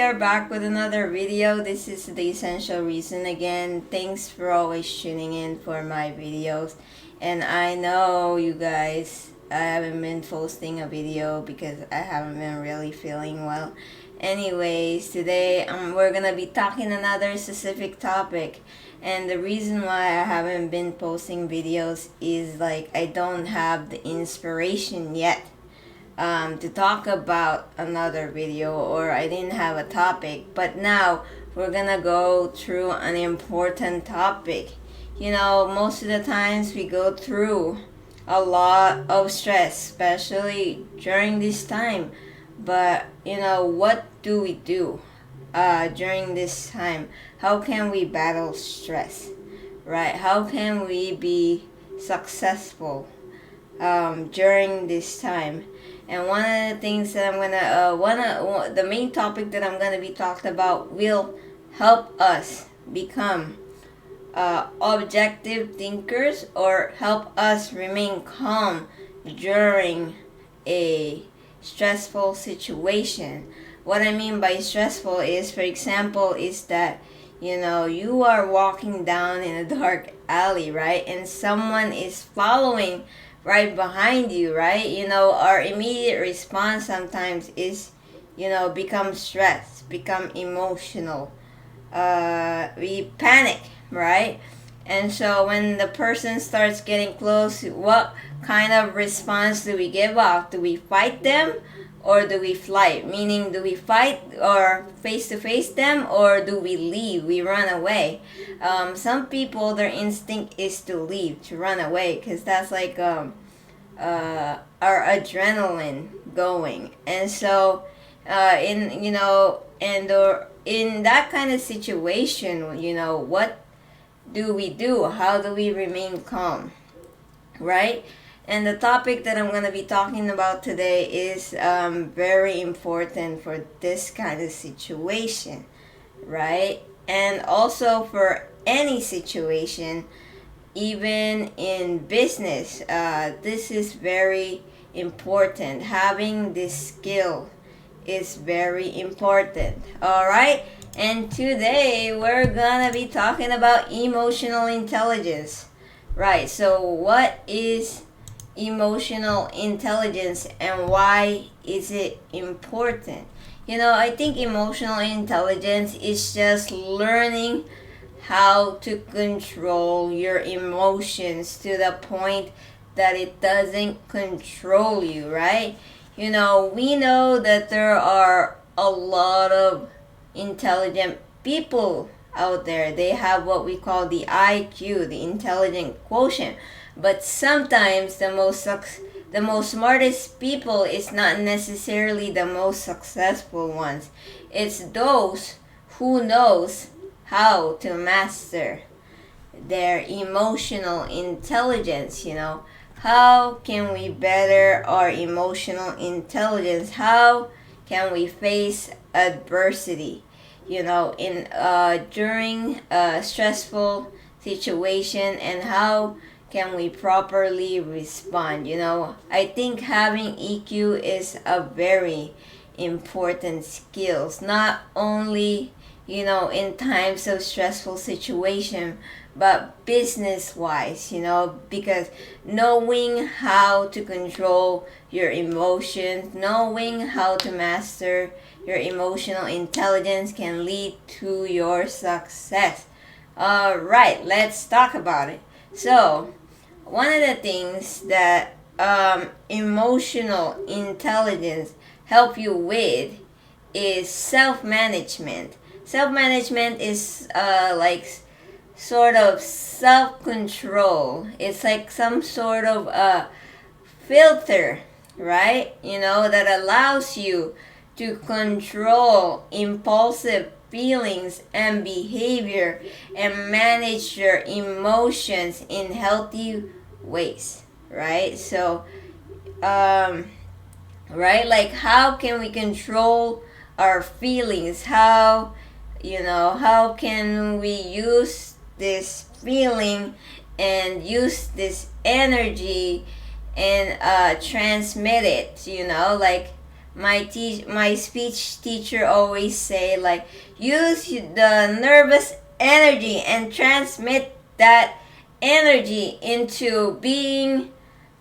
are back with another video. This is the essential reason again. Thanks for always tuning in for my videos. And I know you guys, I haven't been posting a video because I haven't been really feeling well. Anyways, today we're gonna be talking another specific topic. And the reason why I haven't been posting videos is like I don't have the inspiration yet to talk about another video, or I didn't have a topic. But now we're gonna go through an important topic. You know, most of the times we go through a lot of stress, especially during this time. But you know, what do we do during this time? How can we battle stress, right? How can we be successful during this time? And one of the things that I'm gonna, the main topic that I'm gonna be talking about will help us become objective thinkers, or help us remain calm during a stressful situation. What I mean by stressful is, for example, is that you know you are walking down in a dark alley, right, and someone is following right behind you, right? You know, our immediate response sometimes is, you know, become stressed, become emotional. We panic, right? And so when the person starts getting close, what kind of response do we give off? Do we fight them, or do we flight? Meaning, do we fight or face to face them, or do we leave? We run away. Some people, their instinct is to leave, to run away, because that's like our adrenaline going. And so, in you know, and or in that kind of situation, you know, what do we do? How do we remain calm, right? And the topic that I'm going to be talking about today is very important for this kind of situation, right? And also for any situation, even in business, this is very important. Having this skill is very important. All right? And today we're gonna be talking about emotional intelligence. Right, so what is emotional intelligence and why is it important? You know, I think emotional intelligence is just learning how to control your emotions to the point that it doesn't control you, right? You know, we know that there are a lot of intelligent people out there. They have what we call the IQ, the intelligent quotient. But sometimes the most smartest people is not necessarily the most successful ones. It's those who knows how to master their emotional intelligence. You know, how can we better our emotional intelligence? How can we face adversity, you know, in during a stressful situation, and how can we properly respond? You know, I think having EQ is a very important skills, not only, you know, in times of stressful situation, but business wise, you know, because knowing how to control your emotions, knowing how to master your emotional intelligence can lead to your success. All right, let's talk about it. So, one of the things that emotional intelligence help you with is self-management. Self-management is like sort of self-control. It's like some sort of filter, right? You know, that allows you to control impulsive feelings and behavior and manage your emotions in healthy ways, right? So, right, like how can we control our feelings? How, you know, how can we use this feeling and use this energy and transmit it, you know, like my speech teacher always say, like, use the nervous energy and transmit that energy into being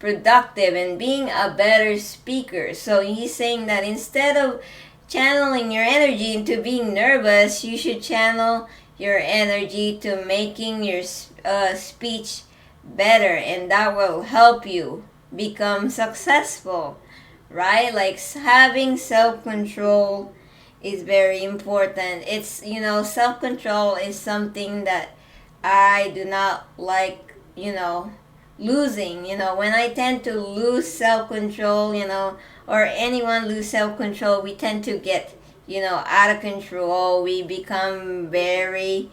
productive and being a better speaker. So he's saying that instead of channeling your energy into being nervous, you should channel your energy to making your speech better, and that will help you become successful, right? Like having self-control is very important. It's, self-control is something that I do not like, losing. When I tend to lose self-control, or anyone lose self-control, we tend to get, out of control. We become very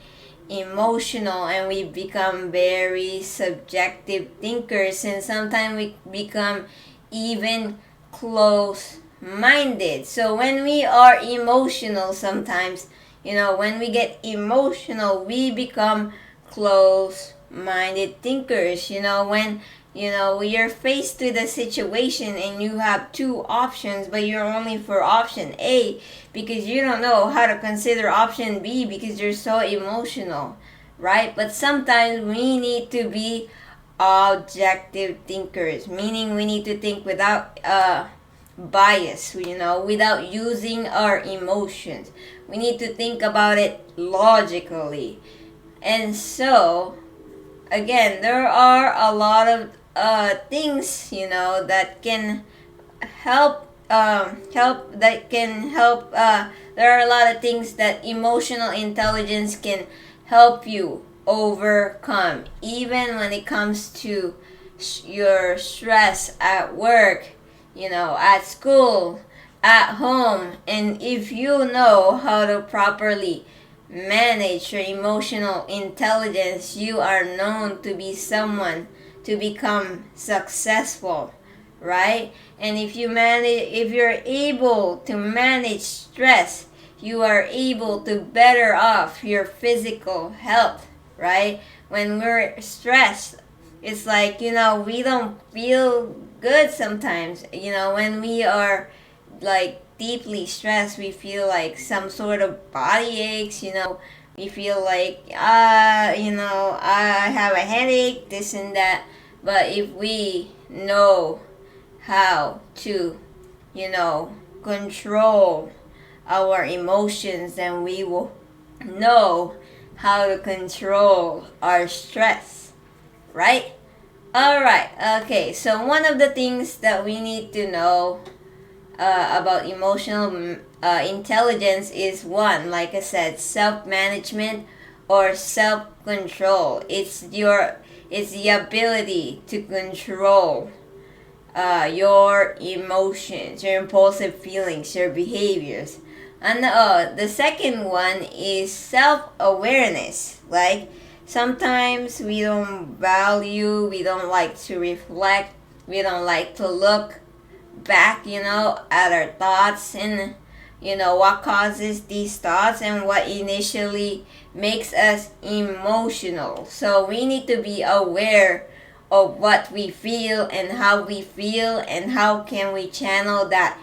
emotional, and we become very subjective thinkers, and sometimes we become even close minded. So when we are emotional, sometimes, when we get emotional, we become close minded thinkers. When you're faced with a situation and you have two options, but you're only for option A because you don't know how to consider option B because you're so emotional, right? But sometimes we need to be objective thinkers, meaning we need to think without bias, without using our emotions. We need to think about it logically. And so, again, there are a lot of things, that can help. There are a lot of things that emotional intelligence can help you overcome, even when it comes to your stress at work, at school, at home. And if you know how to properly manage your emotional intelligence, you are known to be someone to become successful, right? And if you're able to manage stress, you are able to better off your physical health, right? When we're stressed, it's like, we don't feel good sometimes. When we are like deeply stressed, we feel like some sort of body aches, we feel like, I have a headache, this and that. But if we know how to, control our emotions, then we will know how to control our stress, right? Alright, okay, so one of the things that we need to know about emotional intelligence is, one, like I said, self-management or self-control. It's the ability to control your emotions, your impulsive feelings, your behaviors. And the second one is self-awareness. Like, sometimes we don't like to reflect, we don't like to look back, at our thoughts, and what causes these thoughts and what initially makes us emotional. So we need to be aware of what we feel and how we feel, and how can we channel that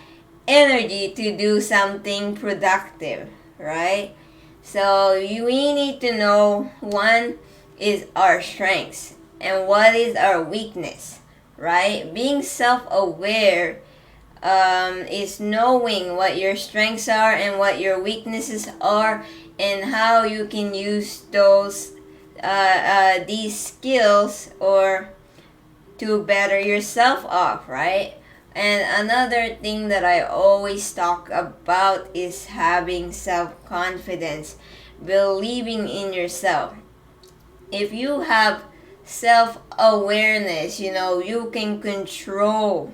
energy to do something productive, right? So we need to know, one is our strengths and what is our weakness, right? Being self-aware is knowing what your strengths are and what your weaknesses are, and how you can use these skills or to better yourself off, right? And another thing that I always talk about is having self-confidence, believing in yourself. If you have self-awareness, you can control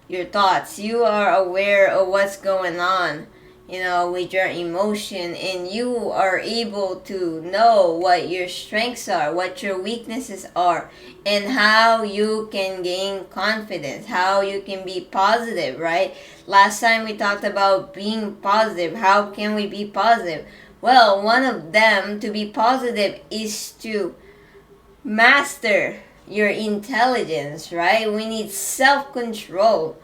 your thoughts. You are aware of what's going on, with your emotion, and you are able to know what your strengths are, what your weaknesses are, and how you can gain confidence, how you can be positive, right? Last time we talked about being positive. How can we be positive? Well, one of them, to be positive, is to master your intelligence, right? We need self-control.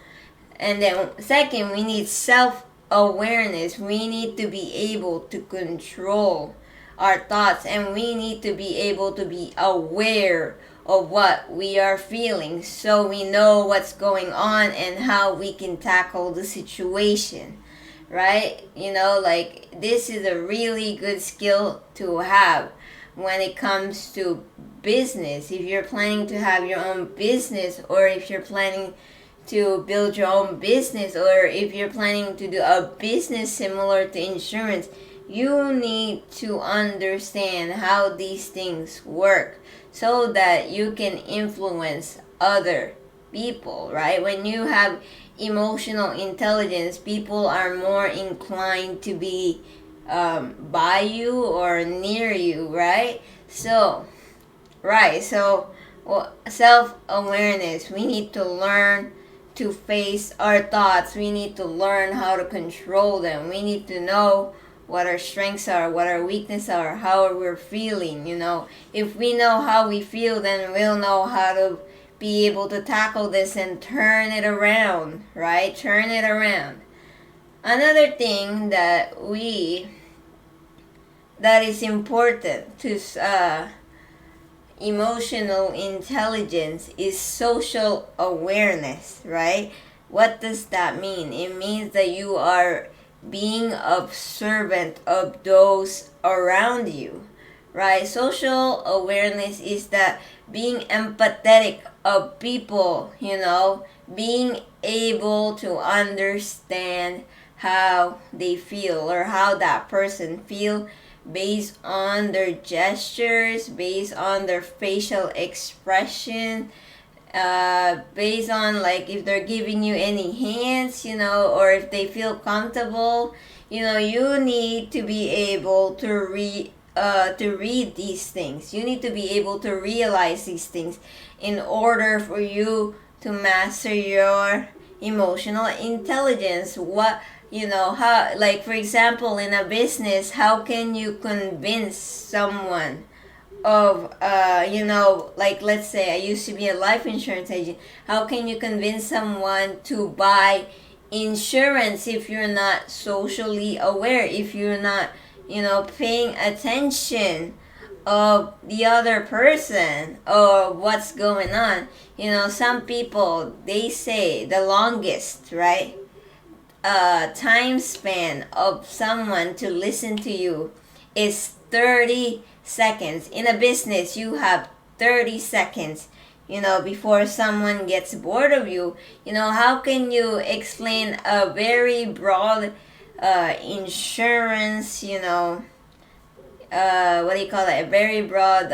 And then second, we need self-awareness. We need to be able to control our thoughts, and we need to be able to be aware of what we are feeling so we know what's going on and how we can tackle the situation, right? Like, this is a really good skill to have when it comes to business. If you're planning to have your own business, or if you're planning to build your own business, or if you're planning to do a business similar to insurance, you need to understand how these things work so that you can influence other people, right? When you have emotional intelligence, people are more inclined to be by you or near you, right? So, self-awareness. We need to learn to face our thoughts. We need to learn how to control them. We need to know what our strengths are, what our weaknesses are, how we're feeling. If we know how we feel, then we'll know how to be able to tackle this and turn it around, right? Turn it around. Another thing that is important to emotional intelligence is social awareness, right? What does that mean? It means that you are being observant of those around you, right? Social awareness is that being empathetic of people, being able to understand how they feel or how that person feel based on their gestures, based on their facial expression, based on, like, if they're giving you any hints, or if they feel comfortable. You need to be able to read these things. You need to be able to realize these things in order for you to master your emotional intelligence. How, like, for example, in a business, how can you convince someone of, like, let's say I used to be a life insurance agent. How can you convince someone to buy insurance if you're not socially aware, if you're not, paying attention of the other person or what's going on? Some people, they say the longest, right, time span of someone to listen to you is 30 seconds. In a business, you have 30 seconds, before someone gets bored of you. How can you explain a very broad insurance, what do you call it? A very broad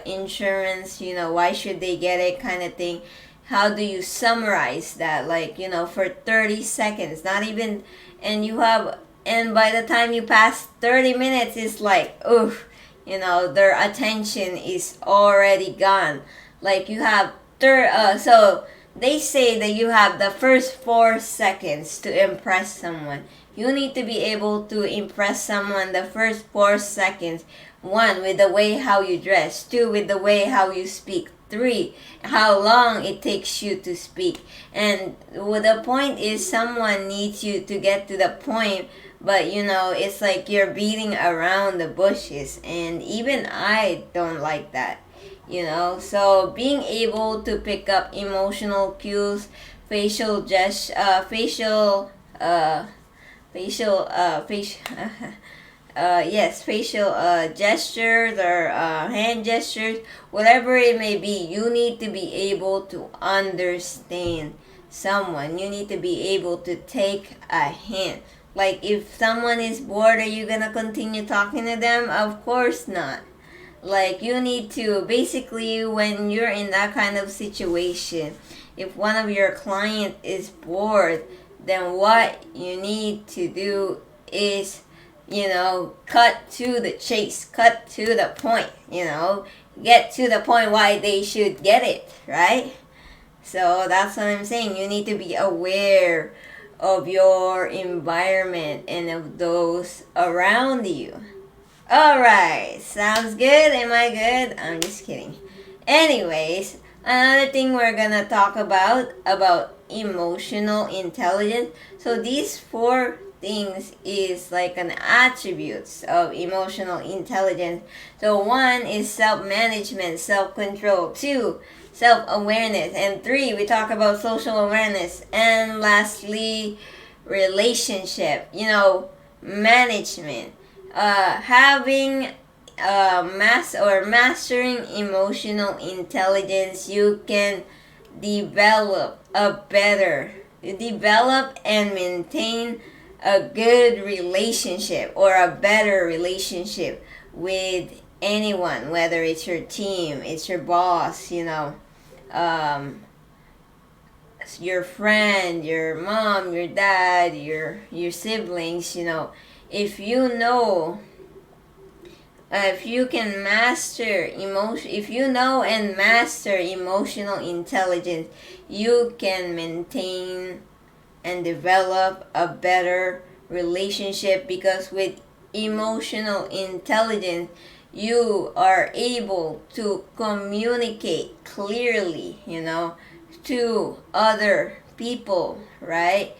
insurance, why should they get it, kind of thing. How do you summarize that, like, for 30 seconds? Not even, and by the time you pass 30 minutes, it's like, oof, their attention is already gone. Like, you have, so they say that you have the first 4 seconds to impress someone. You need to be able to impress someone the first 4 seconds. 1, with the way how you dress. 2, with the way how you speak. 3, how long it takes you to speak. And the point is, someone needs you to get to the point, but it's like you're beating around the bushes, and even I don't like that. So being able to pick up emotional cues, facial facial gestures, or hand gestures, whatever it may be. You need to be able to understand someone. You need to be able to take a hint. Like, if someone is bored, are you gonna continue talking to them? Of course not. Like, you need to, basically, when you're in that kind of situation, if one of your client is bored, then what you need to do is, cut to the chase, cut to the point, get to the point why they should get it, right? So that's what I'm saying. You need to be aware of your environment and of those around you. Alright, sounds good? Am I good? I'm just kidding. Anyways, another thing we're gonna talk about emotional intelligence. So these four things is like an attributes of emotional intelligence. So one is self-management, self-control. Two, self-awareness. And three, we talk about social awareness. And lastly, relationship, management. Having mastering emotional intelligence, you can develop and maintain a good relationship or a better relationship with anyone, whether it's your team, it's your boss, um, your friend, your mom, your dad, your siblings. If you know if you can if you know and master emotional intelligence, you can maintain and develop a better relationship, because with emotional intelligence you are able to communicate clearly, to other people, right?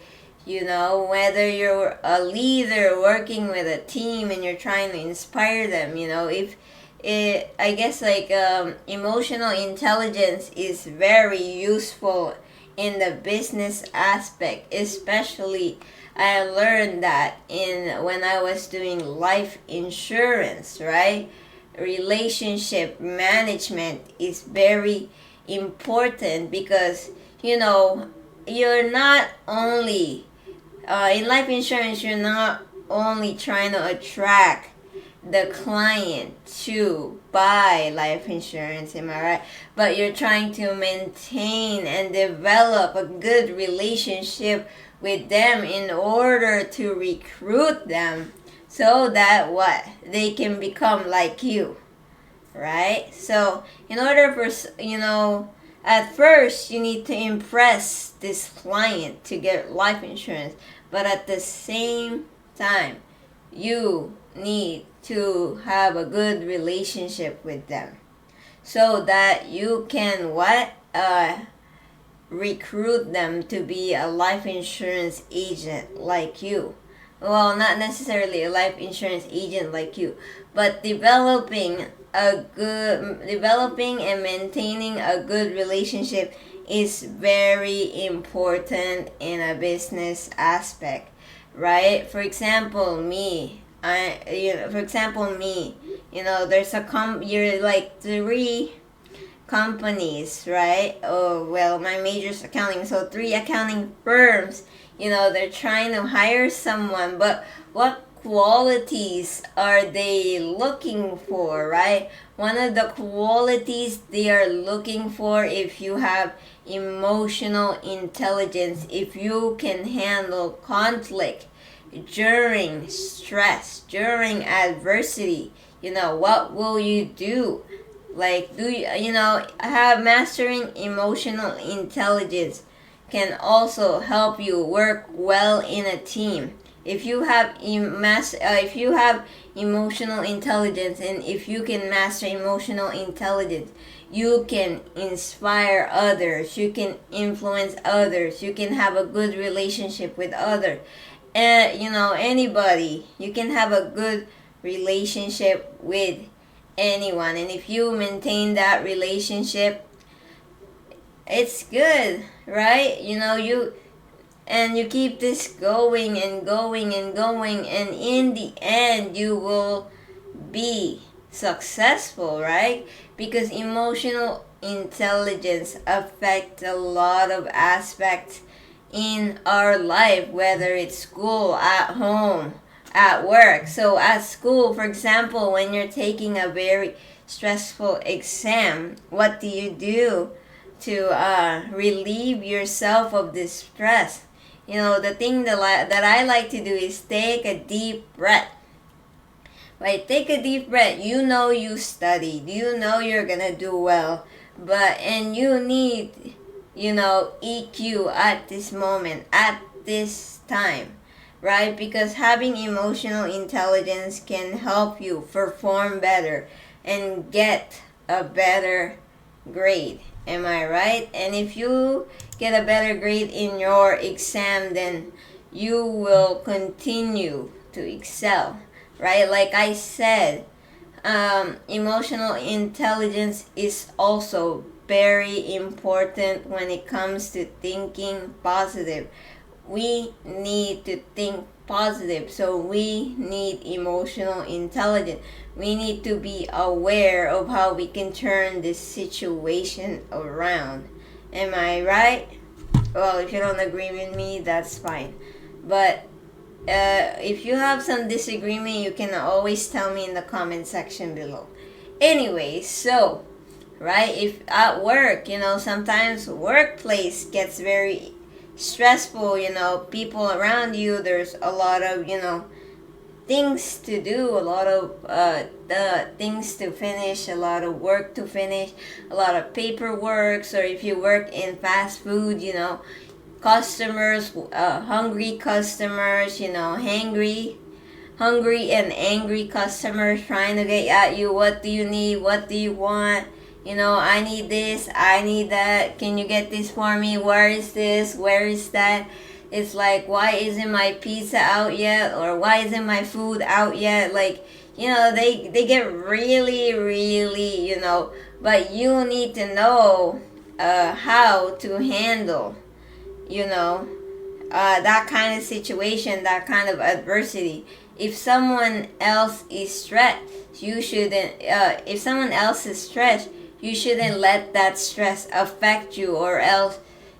Whether you're a leader working with a team and you're trying to inspire them, if I guess like emotional intelligence is very useful in the business aspect. Especially I learned that in when I was doing life insurance, right? Relationship management is very important, because you're not only in life insurance, you're not only trying to attract the client to buy life insurance, am I right? But you're trying to maintain and develop a good relationship with them in order to recruit them, so that what? They can become like you, right? So in order for, at first you need to impress this client to get life insurance, but at the same time you need to have a good relationship with them, so that you can recruit them to be a life insurance agent like you. Well, not necessarily a life insurance agent like you, but developing and maintaining a good relationship is very important in a business aspect, right? For example, me, there's you're like three companies, right? Oh, well, my major's accounting, so three accounting firms, they're trying to hire someone, but what qualities are they looking for, right? One of the qualities they are looking for, if you have emotional intelligence, if you can handle conflict during stress, during adversity, what will you do? Like, have mastering emotional intelligence can also help you work well in a team. If you have emotional intelligence, and if you can master emotional intelligence, you can inspire others, you can influence others, you can have a good relationship with others, and anybody. You can have a good relationship with anyone, and if you maintain that relationship, it's good, right? You keep this going and going and going, and in the end you will be successful, right? Because emotional intelligence affects a lot of aspects in our life, whether it's school, at home, at work. So at school, for example, when you're taking a very stressful exam, what do you do to relieve yourself of this stress? The thing that I like to do is take a deep breath. Right, take a deep breath. You studied. You're gonna do well, and you need, EQ at this moment, at this time, right? Because having emotional intelligence can help you perform better and get a better grade. Am I right? And if you get a better grade in your exam, then you will continue to excel, right? Like I said, emotional intelligence is also very important when it comes to thinking positive. We need to think positive, so we need emotional intelligence. We need to be aware of how we can turn this situation around. Am I right? Well, if you don't agree with me, that's fine. But if you have some disagreement, you can always tell me in the comment section below. Anyway, so, right, if at work, sometimes workplace gets very stressful, people around you, there's a lot of, things to do, a lot of the things to finish, a lot of work to finish, a lot of paperwork. Or if you work in fast food, customers, hungry customers, hungry and angry customers trying to get at you. What do you need? What do you want? I need this, I need that. Can you get this for me? Where is this? Where is that? It's like, why isn't my pizza out yet? Or why isn't my food out yet? Like, they get really, really, but you need to know how to handle, that kind of situation, that kind of adversity. If someone else is stressed, you shouldn't, if someone else is stressed, you shouldn't let that stress affect you, or else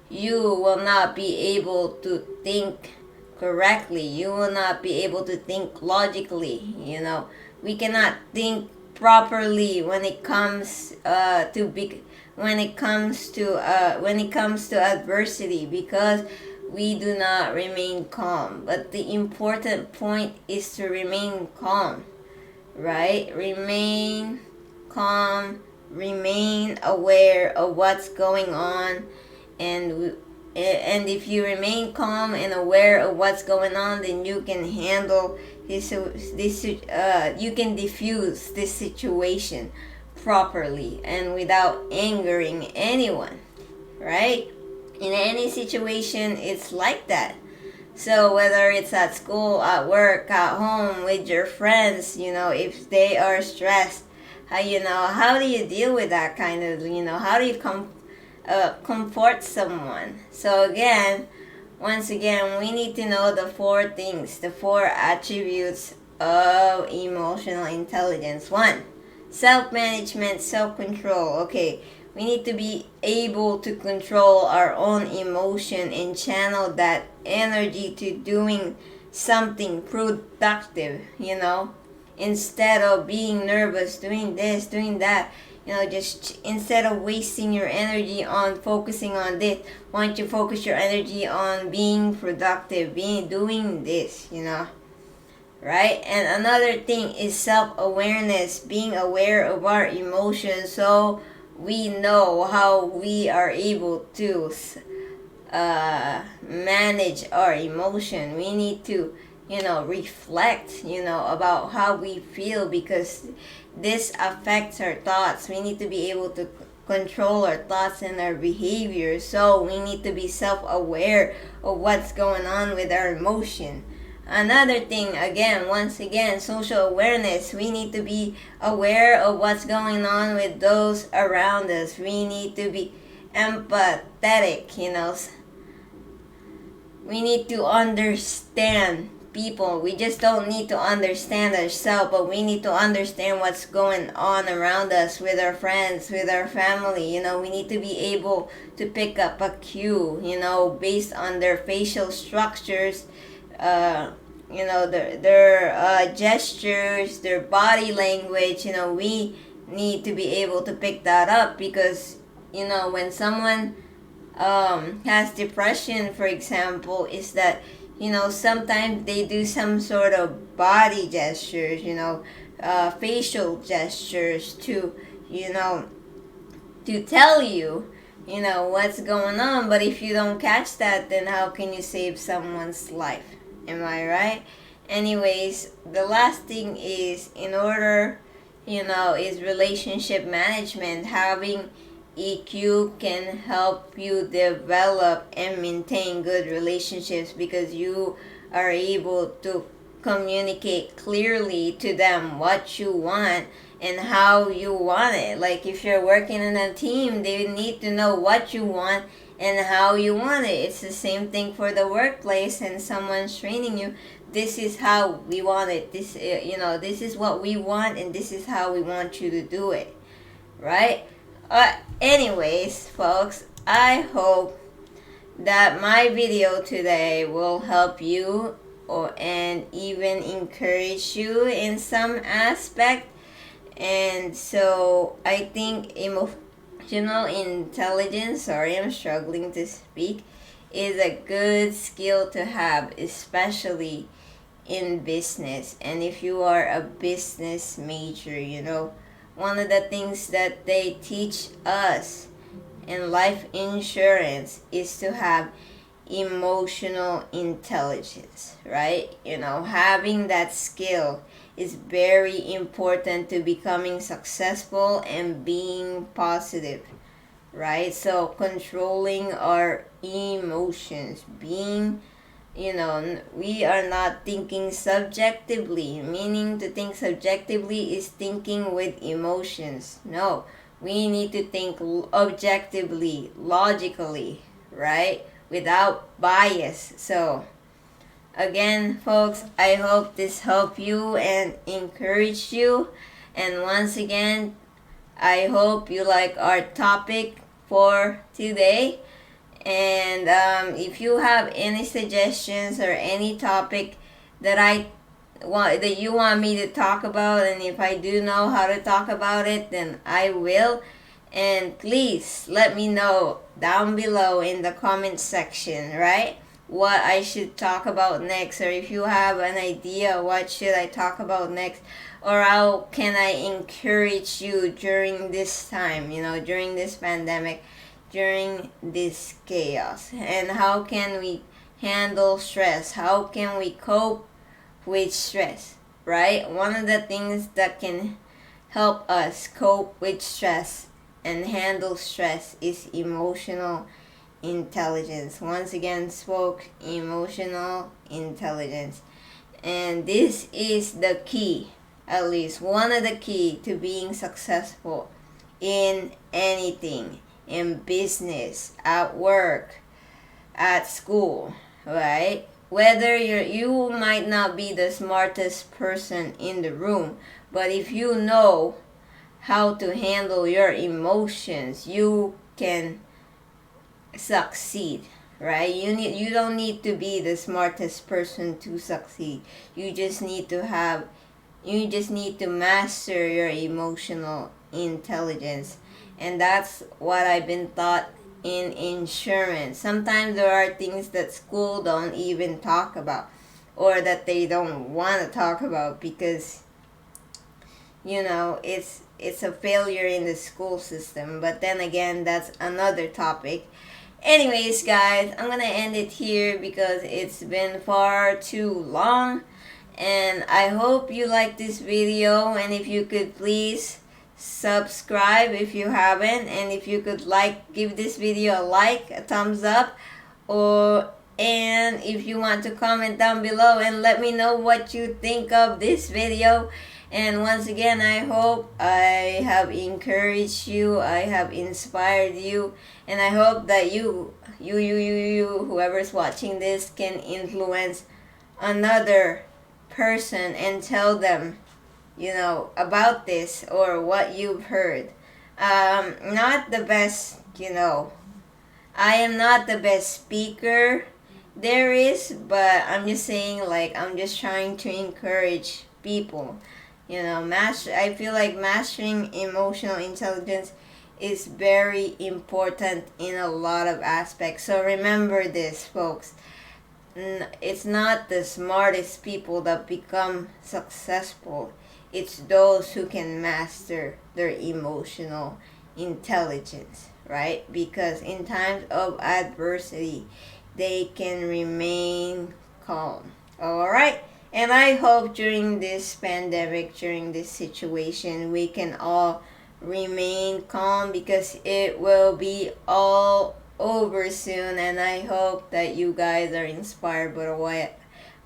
you will not be able to think correctly. You will not be able to think logically. We cannot think properly when it comes when it comes to adversity, because we do not remain calm. But the important point is to remain calm, right? Remain calm, remain aware of what's going on, and if you remain calm and aware of what's going on, then you can handle you can diffuse this situation properly and without angering anyone, right? In any situation, it's like that. So whether it's at school, at work, at home, with your friends, if they are stressed, how do you deal with that kind of, how do you comfort someone? So once again, we need to know the four things, the four attributes of emotional intelligence. 1, self-management, self-control. Okay, we need to be able to control our own emotion and channel that energy to doing something productive, instead of being nervous, doing this, doing that. Just instead of wasting your energy on focusing on this, why don't you focus your energy on being productive, doing this, right? And another thing is self-awareness, being aware of our emotions, so we know how we are able to manage our emotion. We need to, reflect, about how we feel, because this affects our thoughts. We need to be able to control our thoughts and our behavior, so we need to be self-aware of what's going on with our emotion. Another thing, once again, social awareness. We need to be aware of what's going on with those around us. We need to be empathetic, We need to understand people. We just don't need to understand ourselves, but we need to understand what's going on around us, with our friends, with our family. We need to be able to pick up a cue, based on their facial structures, their gestures, their body language. We need to be able to pick that up, because when someone has depression, for example, is that sometimes they do some sort of body gestures, facial gestures to tell you what's going on. But if you don't catch that, then how can you save someone's life? Am I right? Anyways, the last thing is, in order, is relationship management, having EQ can help you develop and maintain good relationships because you are able to communicate clearly to them what you want and how you want it. Like if you're working in a team, they need to know what you want and how you want it. It's the same thing for the workplace, and someone's training you. This is how we want it. This is what we want, and this is how we want you to do it, right? Anyways, folks, I hope that my video today will help you and even encourage you in some aspect. And so I think emotional intelligence, sorry, I'm struggling to speak, is a good skill to have, especially in business. And if you are a business major, one of the things that they teach us in life insurance is to have emotional intelligence, right? Having that skill is very important to becoming successful and being positive, right? So controlling our emotions, being, we are not thinking subjectively. Meaning to think subjectively is thinking with emotions. No, we need to think objectively, logically, right? Without bias. So again, folks, I hope this helped you and encouraged you. And once again, I hope you like our topic for today. And if you have any suggestions or any topic that you want me to talk about, and if I do know how to talk about it, then I will. And please let me know down below in the comment section, right? What I should talk about next, or if you have an idea what should I talk about next, or how can I encourage you during this time, during this pandemic, during this chaos, and how can we handle stress, how can we cope with stress, right? One of the things that can help us cope with stress and handle stress is emotional intelligence. Once again, spoke emotional intelligence. And this is the key, at least one of the key to being successful in anything, in business, at work, at school, right? Whether you might not be the smartest person in the room, but if you know how to handle your emotions, you can succeed, right? You don't need to be the smartest person to succeed. You just need to master your emotional intelligence. And that's what I've been taught in insurance. Sometimes there are things that school don't even talk about, or that they don't want to talk about because it's a failure in the school system. But then again, that's another topic. Anyways, guys, I'm gonna end it here because it's been far too long. And I hope you like this video, and if you could please subscribe if you haven't, and if you could give this video a like, a thumbs up, and if you want to comment down below and let me know what you think of this video. And once again, I hope I have encouraged you, I have inspired you, and I hope that you, whoever's watching this, can influence another person and tell them, about this or what you've heard. Not the best, I am not the best speaker there is, but I'm just saying, I'm just trying to encourage people. I feel like mastering emotional intelligence is very important in a lot of aspects. So remember this, folks. It's not the smartest people that become successful. It's those who can master their emotional intelligence, right? Because in times of adversity, they can remain calm. All right? And I hope during this pandemic, during this situation, we can all remain calm, because it will be all over soon, and I hope that you guys are inspired by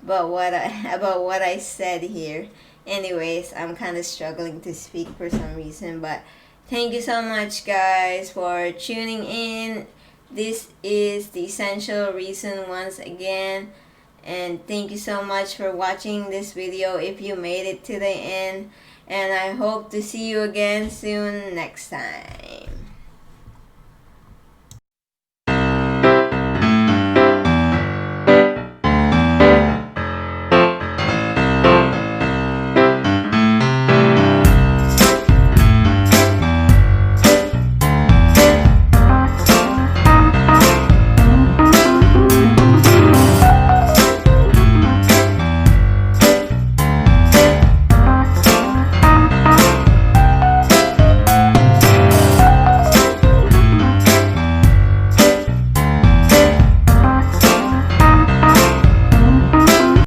about what I said here. Anyways, I'm kind of struggling to speak for some reason, but thank you so much, guys, for tuning in. This is the essential reason once again, and thank you so much for watching this video if you made it to the end, and I hope to see you again soon next time.